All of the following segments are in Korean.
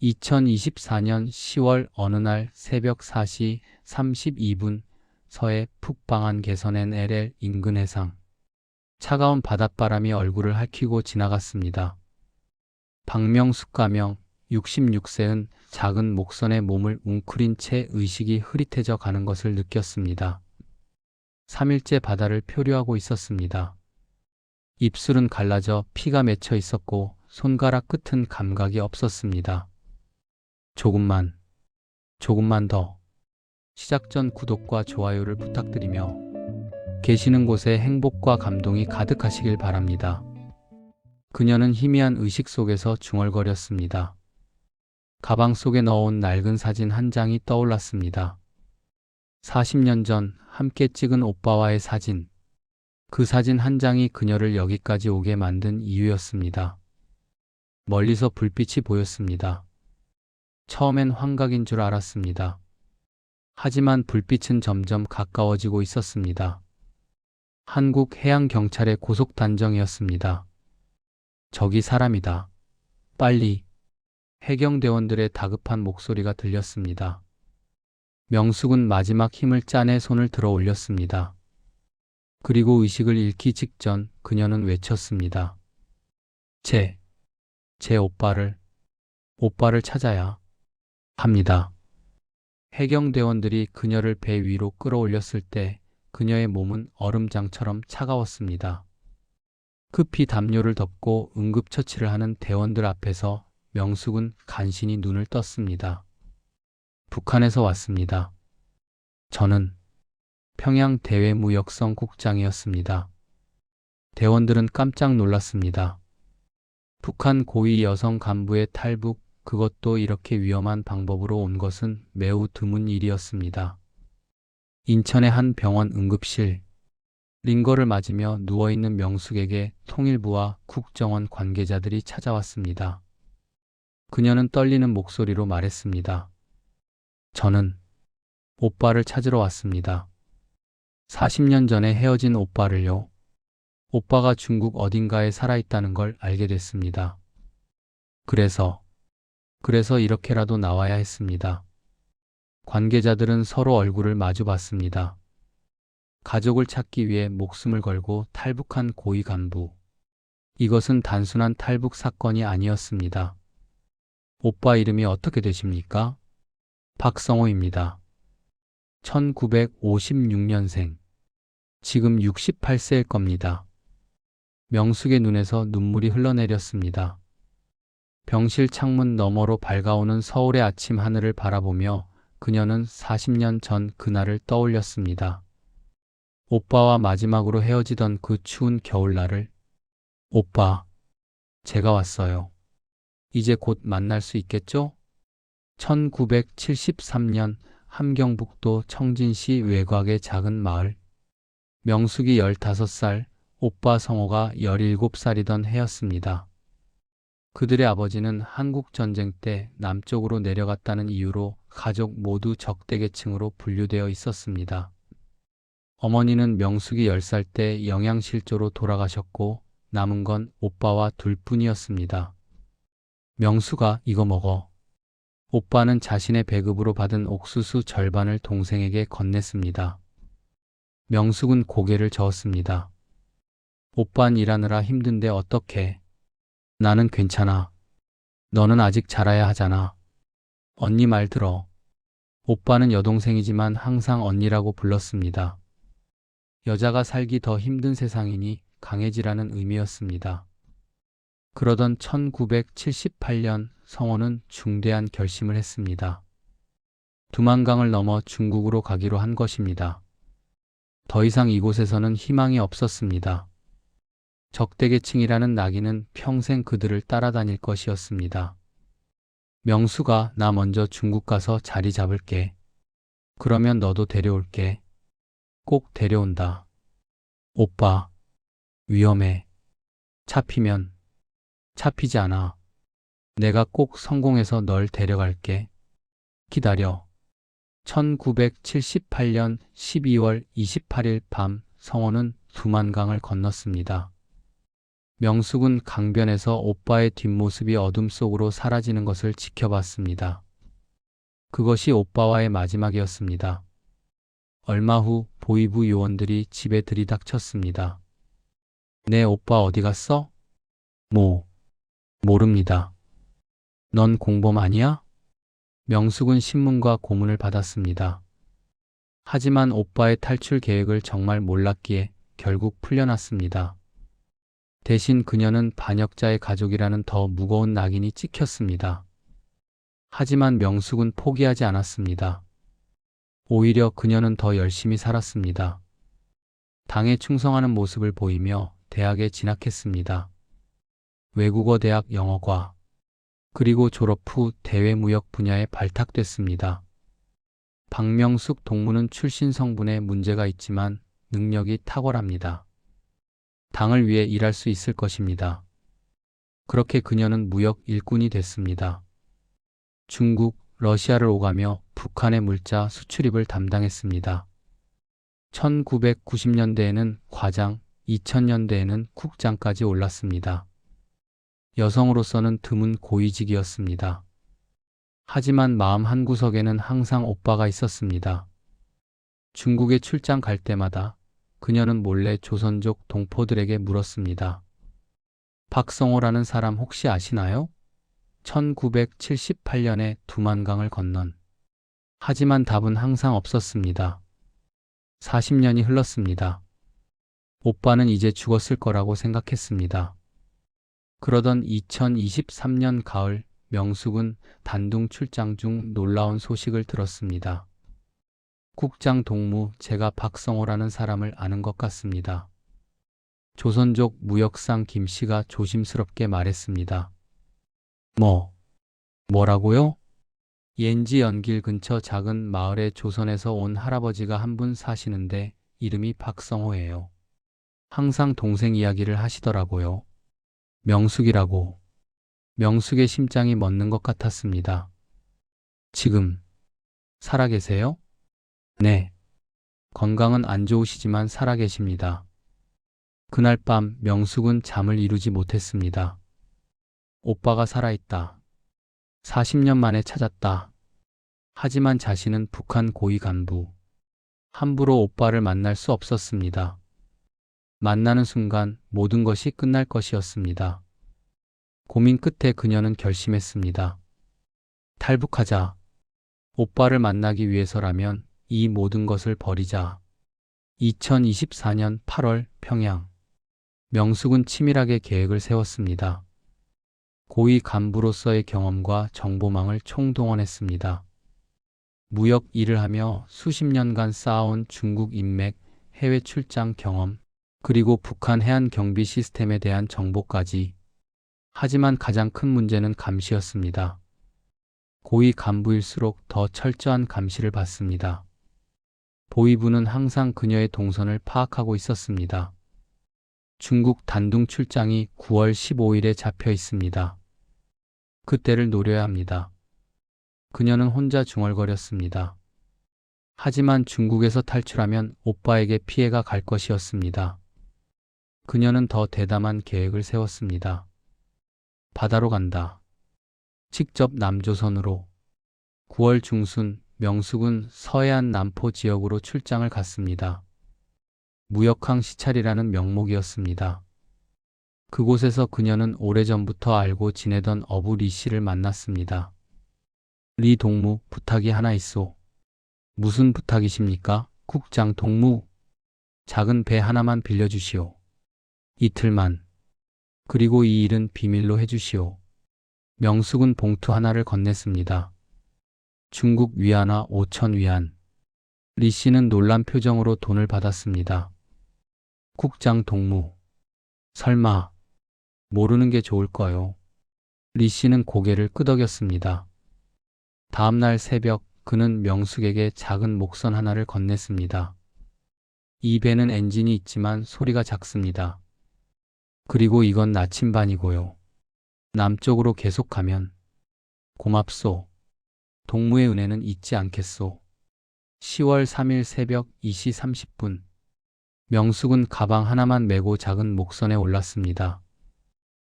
2024년 10월 어느 날 새벽 4시 32분 서해 푹방한 개선엔 LL 인근 해상. 차가운 바닷바람이 얼굴을 핥히고 지나갔습니다. 박명숙 가명 66세은 작은 목선에 몸을 웅크린 채 의식이 흐릿해져 가는 것을 느꼈습니다. 3일째 바다를 표류하고 있었습니다. 입술은 갈라져 피가 맺혀 있었고 손가락 끝은 감각이 없었습니다. 조금만 더. 시작 전 구독과 좋아요를 부탁드리며 계시는 곳에 행복과 감동이 가득하시길 바랍니다. 그녀는 희미한 의식 속에서 중얼거렸습니다. 가방 속에 넣어온 낡은 사진 한 장이 떠올랐습니다. 40년 전 함께 찍은 오빠와의 사진. 그 사진 한 장이 그녀를 여기까지 오게 만든 이유였습니다. 멀리서 불빛이 보였습니다. 처음엔 환각인 줄 알았습니다. 하지만 불빛은 점점 가까워지고 있었습니다. 한국 해양경찰의 고속단정이었습니다. 저기 사람이다. 빨리. 해경대원들의 다급한 목소리가 들렸습니다. 명숙은 마지막 힘을 짜내 손을 들어 올렸습니다. 그리고 의식을 잃기 직전 그녀는 외쳤습니다. 제 오빠를 찾아야 합니다. 해경대원들이 그녀를 배 위로 끌어올렸을 때 그녀의 몸은 얼음장처럼 차가웠습니다. 급히 담요를 덮고 응급처치를 하는 대원들 앞에서 명숙은 간신히 눈을 떴습니다. 북한에서 왔습니다. 저는 평양대외무역성국장이었습니다. 대원들은 깜짝 놀랐습니다. 북한 고위 여성 간부의 탈북, 그것도 이렇게 위험한 방법으로 온 것은 매우 드문 일이었습니다. 인천의 한 병원 응급실. 링거를 맞으며 누워있는 명숙에게 통일부와 국정원 관계자들이 찾아왔습니다. 그녀는 떨리는 목소리로 말했습니다. 저는 오빠를 찾으러 왔습니다. 40년 전에 헤어진 오빠를요. 오빠가 중국 어딘가에 살아있다는 걸 알게 됐습니다. 그래서 이렇게라도 나와야 했습니다. 관계자들은 서로 얼굴을 마주 봤습니다. 가족을 찾기 위해 목숨을 걸고 탈북한 고위 간부. 이것은 단순한 탈북 사건이 아니었습니다. 오빠 이름이 어떻게 되십니까? 박성호입니다. 1956년생. 지금 68세일 겁니다. 명숙의 눈에서 눈물이 흘러내렸습니다. 병실 창문 너머로 밝아오는 서울의 아침 하늘을 바라보며 그녀는 40년 전 그날을 떠올렸습니다. 오빠와 마지막으로 헤어지던 그 추운 겨울날을. 오빠, 제가 왔어요. 이제 곧 만날 수 있겠죠? 1973년 함경북도 청진시 외곽의 작은 마을. 명숙이 15살, 오빠 성호가 17살이던 해였습니다. 그들의 아버지는 한국전쟁 때 남쪽으로 내려갔다는 이유로 가족 모두 적대계층으로 분류되어 있었습니다. 어머니는 명숙이 10살 때 영양실조로 돌아가셨고 남은 건 오빠와 둘뿐이었습니다. 명숙아, 이거 먹어. 오빠는 자신의 배급으로 받은 옥수수 절반을 동생에게 건넸습니다. 명숙은 고개를 저었습니다. 오빤 일하느라 힘든데 어떡해. 나는 괜찮아. 너는 아직 자라야 하잖아. 언니 말 들어. 오빠는 여동생이지만 항상 언니라고 불렀습니다. 여자가 살기 더 힘든 세상이니 강해지라는 의미였습니다. 그러던 1978년 성호는 중대한 결심을 했습니다. 두만강을 넘어 중국으로 가기로 한 것입니다. 더 이상 이곳에서는 희망이 없었습니다. 적대계층이라는 낙인은 평생 그들을 따라다닐 것이었습니다. 명수가 나 먼저 중국 가서 자리 잡을게. 그러면 너도 데려올게. 꼭 데려온다. 오빠, 위험해. 잡히지 않아. 내가 꼭 성공해서 널 데려갈게. 기다려. 1978년 12월 28일 밤 성호는 두만강을 건넜습니다. 명숙은 강변에서 오빠의 뒷모습이 어둠 속으로 사라지는 것을 지켜봤습니다. 그것이 오빠와의 마지막이었습니다. 얼마 후 보이부 요원들이 집에 들이닥쳤습니다. 내 오빠 어디 갔어? 모릅니다. 넌 공범 아니야? 명숙은 신문과 고문을 받았습니다. 하지만 오빠의 탈출 계획을 정말 몰랐기에 결국 풀려났습니다. 대신 그녀는 반역자의 가족이라는 더 무거운 낙인이 찍혔습니다. 하지만 명숙은 포기하지 않았습니다. 오히려 그녀는 더 열심히 살았습니다. 당에 충성하는 모습을 보이며 대학에 진학했습니다. 외국어 대학 영어과, 그리고 졸업 후 대외무역 분야에 발탁됐습니다. 박명숙 동무는 출신 성분에 문제가 있지만 능력이 탁월합니다. 당을 위해 일할 수 있을 것입니다. 그렇게 그녀는 무역 일꾼이 됐습니다. 중국, 러시아를 오가며 북한의 물자 수출입을 담당했습니다. 1990년대에는 과장, 2000년대에는 국장까지 올랐습니다. 여성으로서는 드문 고위직이었습니다. 하지만 마음 한구석에는 항상 오빠가 있었습니다. 중국에 출장 갈 때마다 그녀는 몰래 조선족 동포들에게 물었습니다. 박성호라는 사람 혹시 아시나요? 1978년에 두만강을 건넌. 하지만 답은 항상 없었습니다. 40년이 흘렀습니다. 오빠는 이제 죽었을 거라고 생각했습니다. 그러던 2023년 가을, 명숙은 단둥 출장 중 놀라운 소식을 들었습니다. 국장 동무, 제가 박성호라는 사람을 아는 것 같습니다. 조선족 무역상 김 씨가 조심스럽게 말했습니다. 뭐라고요? 옌지 연길 근처 작은 마을에 조선에서 온 할아버지가 한 분 사시는데 이름이 박성호예요. 항상 동생 이야기를 하시더라고요. 명숙이라고. 명숙의 심장이 멎는 것 같았습니다. 지금 살아계세요? 네. 건강은 안 좋으시지만 살아계십니다. 그날 밤 명숙은 잠을 이루지 못했습니다. 오빠가 살아있다. 40년 만에 찾았다. 하지만 자신은 북한 고위 간부. 함부로 오빠를 만날 수 없었습니다. 만나는 순간 모든 것이 끝날 것이었습니다. 고민 끝에 그녀는 결심했습니다. 탈북하자. 오빠를 만나기 위해서라면 이 모든 것을 버리자. 2024년 8월 평양. 명숙은 치밀하게 계획을 세웠습니다. 고위 간부로서의 경험과 정보망을 총동원했습니다. 무역 일을 하며 수십 년간 쌓아온 중국 인맥, 해외 출장 경험, 그리고 북한 해안 경비 시스템에 대한 정보까지. 하지만 가장 큰 문제는 감시였습니다. 고위 간부일수록 더 철저한 감시를 받습니다. 보위부는 항상 그녀의 동선을 파악하고 있었습니다. 중국 단둥 출장이 9월 15일에 잡혀 있습니다. 그때를 노려야 합니다. 그녀는 혼자 중얼거렸습니다. 하지만 중국에서 탈출하면 오빠에게 피해가 갈 것이었습니다. 그녀는 더 대담한 계획을 세웠습니다. 바다로 간다. 직접 남조선으로. 9월 중순, 명숙은 서해안 남포 지역으로 출장을 갔습니다. 무역항 시찰이라는 명목이었습니다. 그곳에서 그녀는 오래전부터 알고 지내던 어부 리 씨를 만났습니다. 리 동무, 부탁이 하나 있소. 무슨 부탁이십니까? 국장 동무. 작은 배 하나만 빌려주시오. 이틀만. 그리고 이 일은 비밀로 해주시오. 명숙은 봉투 하나를 건넸습니다. 중국 위안화 5천 위안. 리 씨는 놀란 표정으로 돈을 받았습니다. 국장 동무. 설마. 모르는 게 좋을 거요. 리 씨는 고개를 끄덕였습니다. 다음 날 새벽, 그는 명숙에게 작은 목선 하나를 건넸습니다. 이 배는 엔진이 있지만 소리가 작습니다. 그리고 이건 나침반이고요. 남쪽으로 계속 가면. 고맙소. 동무의 은혜는 잊지 않겠소. 10월 3일 새벽 2시 30분. 명숙은 가방 하나만 메고 작은 목선에 올랐습니다.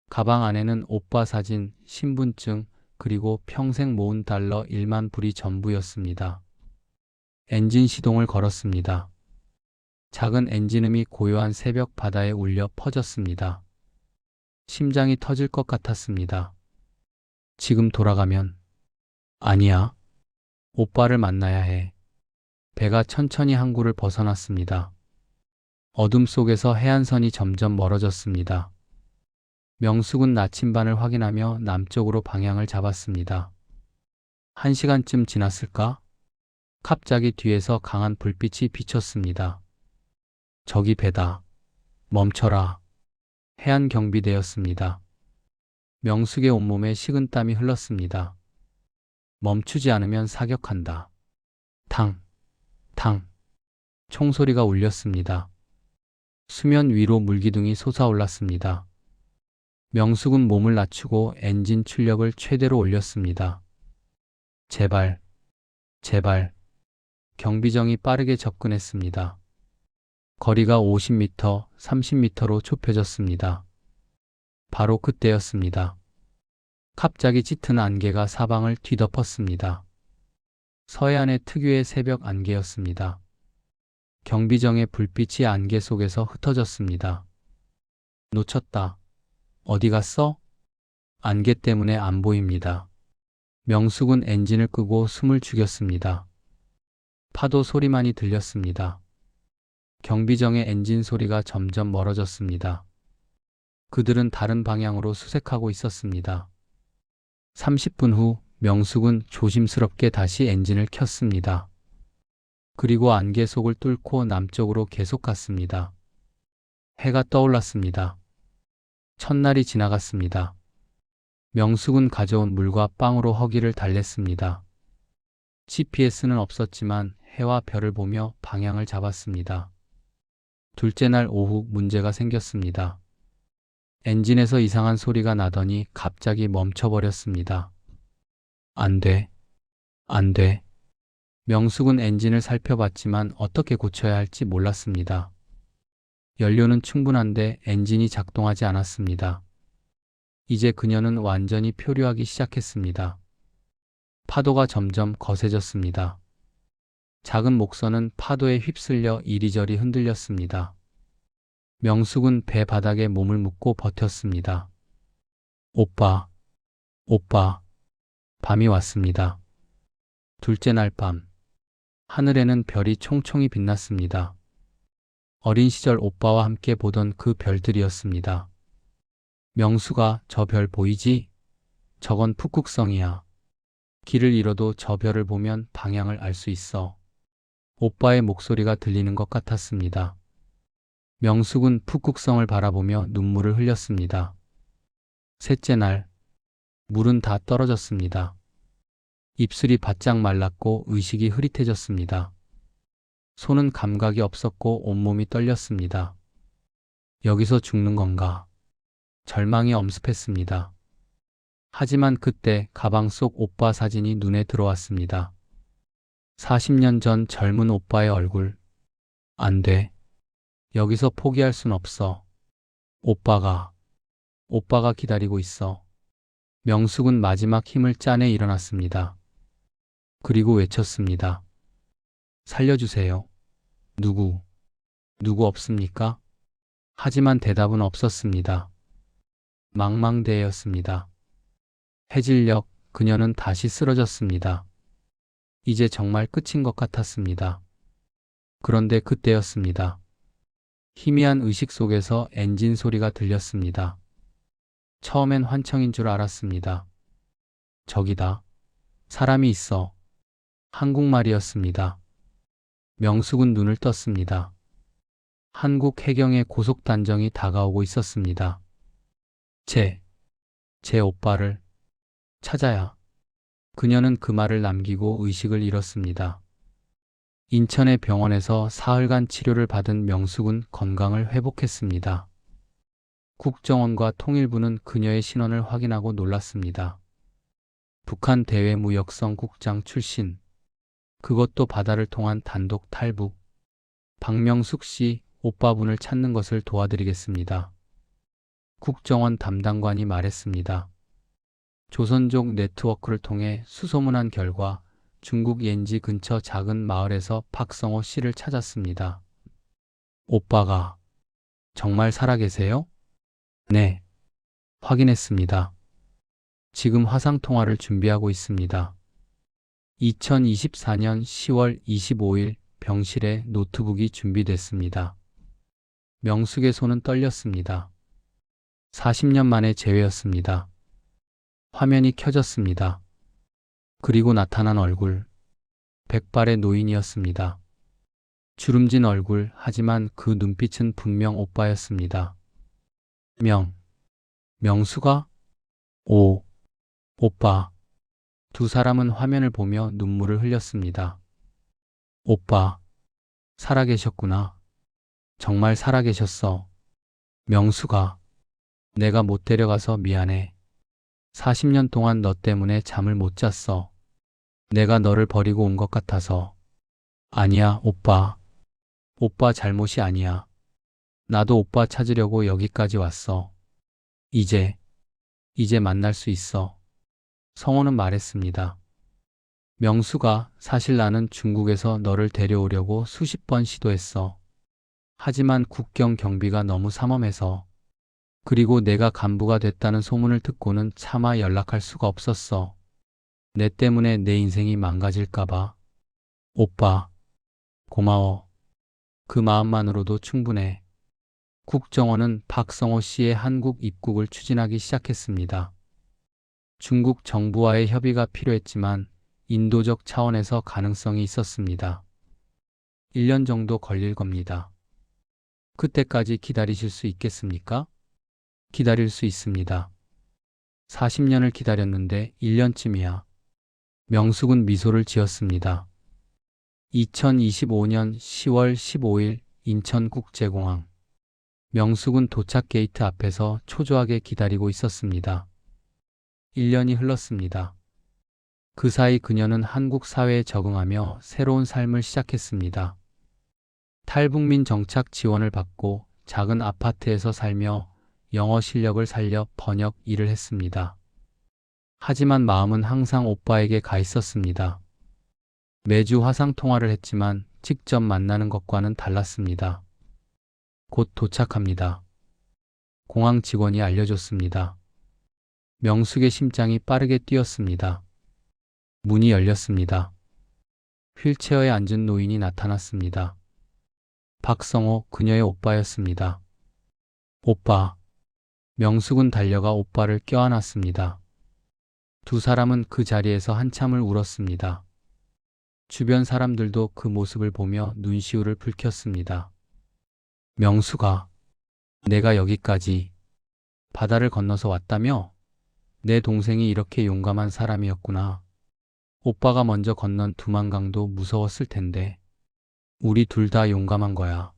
가방 안에는 오빠 사진, 신분증, 그리고 평생 모은 달러 1만 불이 전부였습니다. 엔진 시동을 걸었습니다. 작은 엔진음이 고요한 새벽 바다에 울려 퍼졌습니다. 심장이 터질 것 같았습니다. 지금 돌아가면 아니야. 오빠를 만나야 해. 배가 천천히 항구를 벗어났습니다. 어둠 속에서 해안선이 점점 멀어졌습니다. 명숙은 나침반을 확인하며 남쪽으로 방향을 잡았습니다. 1시간쯤 지났을까? 갑자기 뒤에서 강한 불빛이 비쳤습니다. 저기 배다. 멈춰라. 해안 경비대였습니다. 명숙의 온몸에 식은땀이 흘렀습니다. 멈추지 않으면 사격한다. 탕, 탕. 총소리가 울렸습니다. 수면 위로 물기둥이 솟아올랐습니다. 명숙은 몸을 낮추고 엔진 출력을 최대로 올렸습니다. 제발, 제발. 경비정이 빠르게 접근했습니다. 거리가 50m, 30m로 좁혀졌습니다. 바로 그때였습니다. 갑자기 짙은 안개가 사방을 뒤덮었습니다. 서해안의 특유의 새벽 안개였습니다. 경비정의 불빛이 안개 속에서 흩어졌습니다. 놓쳤다. 어디 갔어? 안개 때문에 안 보입니다. 명숙은 엔진을 끄고 숨을 죽였습니다. 파도 소리만이 들렸습니다. 경비정의 엔진 소리가 점점 멀어졌습니다. 그들은 다른 방향으로 수색하고 있었습니다. 30분 후 명숙은 조심스럽게 다시 엔진을 켰습니다. 그리고 안개 속을 뚫고 남쪽으로 계속 갔습니다. 해가 떠올랐습니다. 첫날이 지나갔습니다. 명숙은 가져온 물과 빵으로 허기를 달랬습니다. GPS는 없었지만 해와 별을 보며 방향을 잡았습니다. 둘째 날 오후 문제가 생겼습니다. 엔진에서 이상한 소리가 나더니 갑자기 멈춰버렸습니다. 안 돼. 안 돼. 명숙은 엔진을 살펴봤지만 어떻게 고쳐야 할지 몰랐습니다. 연료는 충분한데 엔진이 작동하지 않았습니다. 이제 그녀는 완전히 표류하기 시작했습니다. 파도가 점점 거세졌습니다. 작은 목선은 파도에 휩쓸려 이리저리 흔들렸습니다. 명숙은 배 바닥에 몸을 묻고 버텼습니다. 오빠, 오빠. 밤이 왔습니다. 둘째 날 밤. 하늘에는 별이 총총히 빛났습니다. 어린 시절 오빠와 함께 보던 그 별들이었습니다. 명수가 저 별 보이지? 저건 푹국성이야. 길을 잃어도 저 별을 보면 방향을 알 수 있어. 오빠의 목소리가 들리는 것 같았습니다. 명숙은 푹국성을 바라보며 눈물을 흘렸습니다. 셋째 날, 물은 다 떨어졌습니다. 입술이 바짝 말랐고 의식이 흐릿해졌습니다. 손은 감각이 없었고 온몸이 떨렸습니다. 여기서 죽는 건가? 절망이 엄습했습니다. 하지만 그때 가방 속 오빠 사진이 눈에 들어왔습니다. 40년 전 젊은 오빠의 얼굴. 안 돼. 여기서 포기할 순 없어. 오빠가 기다리고 있어. 명숙은 마지막 힘을 짜내 일어났습니다. 그리고 외쳤습니다. 살려주세요. 누구 없습니까? 하지만 대답은 없었습니다. 망망대해였습니다. 해질녘 그녀는 다시 쓰러졌습니다. 이제 정말 끝인 것 같았습니다. 그런데 그때였습니다. 희미한 의식 속에서 엔진 소리가 들렸습니다. 처음엔 환청인 줄 알았습니다. 저기다. 사람이 있어. 한국말이었습니다. 명숙은 눈을 떴습니다. 한국 해경의 고속단정이 다가오고 있었습니다. 제 오빠를 찾아야. 그녀는 그 말을 남기고 의식을 잃었습니다. 인천의 병원에서 사흘간 치료를 받은 명숙은 건강을 회복했습니다. 국정원과 통일부는 그녀의 신원을 확인하고 놀랐습니다. 북한 대외무역성국장 출신. 그것도 바다를 통한 단독 탈북. 박명숙 씨, 오빠분을 찾는 것을 도와드리겠습니다. 국정원 담당관이 말했습니다. 조선족 네트워크를 통해 수소문한 결과 중국 옌지 근처 작은 마을에서 박성호 씨를 찾았습니다. 오빠가 정말 살아계세요? 네, 확인했습니다. 지금 화상통화를 준비하고 있습니다. 2024년 10월 25일 병실에 노트북이 준비됐습니다. 명숙의 손은 떨렸습니다. 40년 만의 재회였습니다. 화면이 켜졌습니다. 그리고 나타난 얼굴, 백발의 노인이었습니다. 주름진 얼굴, 하지만 그 눈빛은 분명 오빠였습니다. 명수가? 오, 오빠. 두 사람은 화면을 보며 눈물을 흘렸습니다. 오빠, 살아계셨구나. 정말 살아계셨어. 명수가, 내가 못 데려가서 미안해. 40년 동안 너 때문에 잠을 못 잤어. 내가 너를 버리고 온 것 같아서. 아니야, 오빠. 오빠 잘못이 아니야. 나도 오빠 찾으려고 여기까지 왔어. 이제 만날 수 있어. 성호는 말했습니다. 명수가, 사실 나는 중국에서 너를 데려오려고 수십 번 시도했어. 하지만 국경 경비가 너무 삼엄해서. 그리고 내가 간부가 됐다는 소문을 듣고는 차마 연락할 수가 없었어. 내 때문에 내 인생이 망가질까봐. 오빠, 고마워. 그 마음만으로도 충분해. 국정원은 박성호 씨의 한국 입국을 추진하기 시작했습니다. 중국 정부와의 협의가 필요했지만 인도적 차원에서 가능성이 있었습니다. 1년 정도 걸릴 겁니다. 그때까지 기다리실 수 있겠습니까? 기다릴 수 있습니다. 40년을 기다렸는데 1년쯤이야. 명숙은 미소를 지었습니다. 2025년 10월 15일 인천국제공항. 명숙은 도착 게이트 앞에서 초조하게 기다리고 있었습니다. 1년이 흘렀습니다. 그 사이 그녀는 한국 사회에 적응하며 새로운 삶을 시작했습니다. 탈북민 정착 지원을 받고 작은 아파트에서 살며 영어 실력을 살려 번역 일을 했습니다. 하지만 마음은 항상 오빠에게 가 있었습니다. 매주 화상 통화를 했지만 직접 만나는 것과는 달랐습니다. 곧 도착합니다. 공항 직원이 알려줬습니다. 명숙의 심장이 빠르게 뛰었습니다. 문이 열렸습니다. 휠체어에 앉은 노인이 나타났습니다. 박성호, 그녀의 오빠였습니다. 오빠. 명숙은 달려가 오빠를 껴안았습니다. 두 사람은 그 자리에서 한참을 울었습니다. 주변 사람들도 그 모습을 보며 눈시울을 붉혔습니다. 명숙아, 내가 여기까지 바다를 건너서 왔다며? 내 동생이 이렇게 용감한 사람이었구나. 오빠가 먼저 건넌 두만강도 무서웠을 텐데. 우리 둘 다 용감한 거야.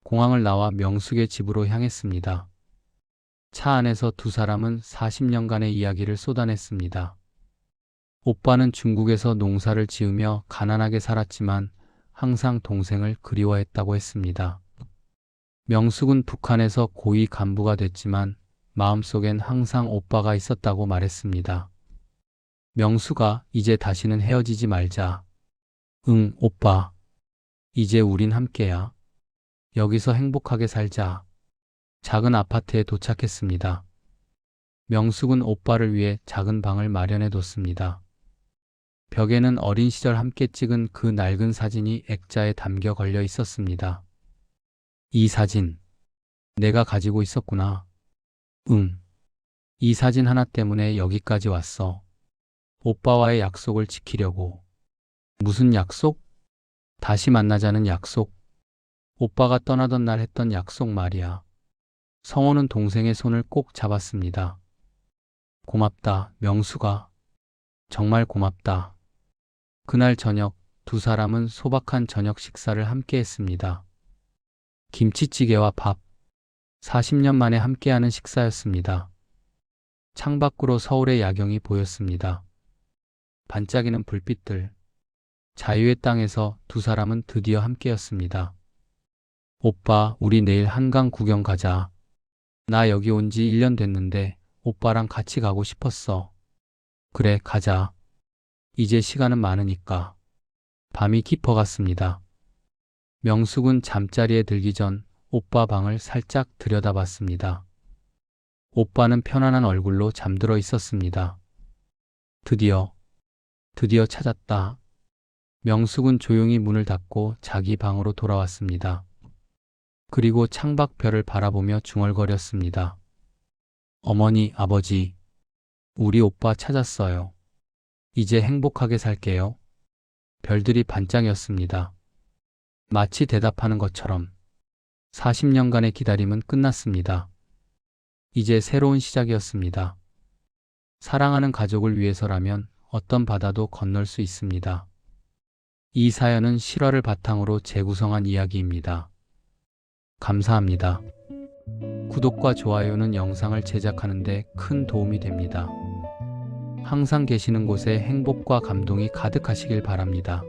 공항을 나와 명숙의 집으로 향했습니다. 차 안에서 두 사람은 40년간의 이야기를 쏟아냈습니다. 오빠는 중국에서 농사를 지으며 가난하게 살았지만 항상 동생을 그리워했다고 했습니다. 명숙은 북한에서 고위 간부가 됐지만 마음속엔 항상 오빠가 있었다고 말했습니다. 명숙아, 이제 다시는 헤어지지 말자. 응, 오빠. 이제 우린 함께야. 여기서 행복하게 살자. 작은 아파트에 도착했습니다. 명숙은 오빠를 위해 작은 방을 마련해 뒀습니다. 벽에는 어린 시절 함께 찍은 그 낡은 사진이 액자에 담겨 걸려 있었습니다. 이 사진, 내가 가지고 있었구나. 응. 이 사진 하나 때문에 여기까지 왔어. 오빠와의 약속을 지키려고. 무슨 약속? 다시 만나자는 약속. 오빠가 떠나던 날 했던 약속 말이야. 성호는 동생의 손을 꼭 잡았습니다. 고맙다, 명수가. 정말 고맙다. 그날 저녁 두 사람은 소박한 저녁 식사를 함께 했습니다. 김치찌개와 밥. 40년 만에 함께하는 식사였습니다. 창밖으로 서울의 야경이 보였습니다. 반짝이는 불빛들. 자유의 땅에서 두 사람은 드디어 함께였습니다. 오빠, 우리 내일 한강 구경 가자. 나 여기 온 지 1년 됐는데 오빠랑 같이 가고 싶었어. 그래, 가자. 이제 시간은 많으니까. 밤이 깊어갔습니다. 명숙은 잠자리에 들기 전 오빠 방을 살짝 들여다봤습니다. 오빠는 편안한 얼굴로 잠들어 있었습니다. 드디어 찾았다. 명숙은 조용히 문을 닫고 자기 방으로 돌아왔습니다. 그리고 창밖별을 바라보며 중얼거렸습니다. 어머니, 아버지, 우리 오빠 찾았어요. 이제 행복하게 살게요. 별들이 반짝였습니다. 마치 대답하는 것처럼 40년간의 기다림은 끝났습니다. 이제 새로운 시작이었습니다. 사랑하는 가족을 위해서라면 어떤 바다도 건널 수 있습니다. 이 사연은 실화를 바탕으로 재구성한 이야기입니다. 감사합니다. 구독과 좋아요는 영상을 제작하는 데 큰 도움이 됩니다. 항상 계시는 곳에 행복과 감동이 가득하시길 바랍니다.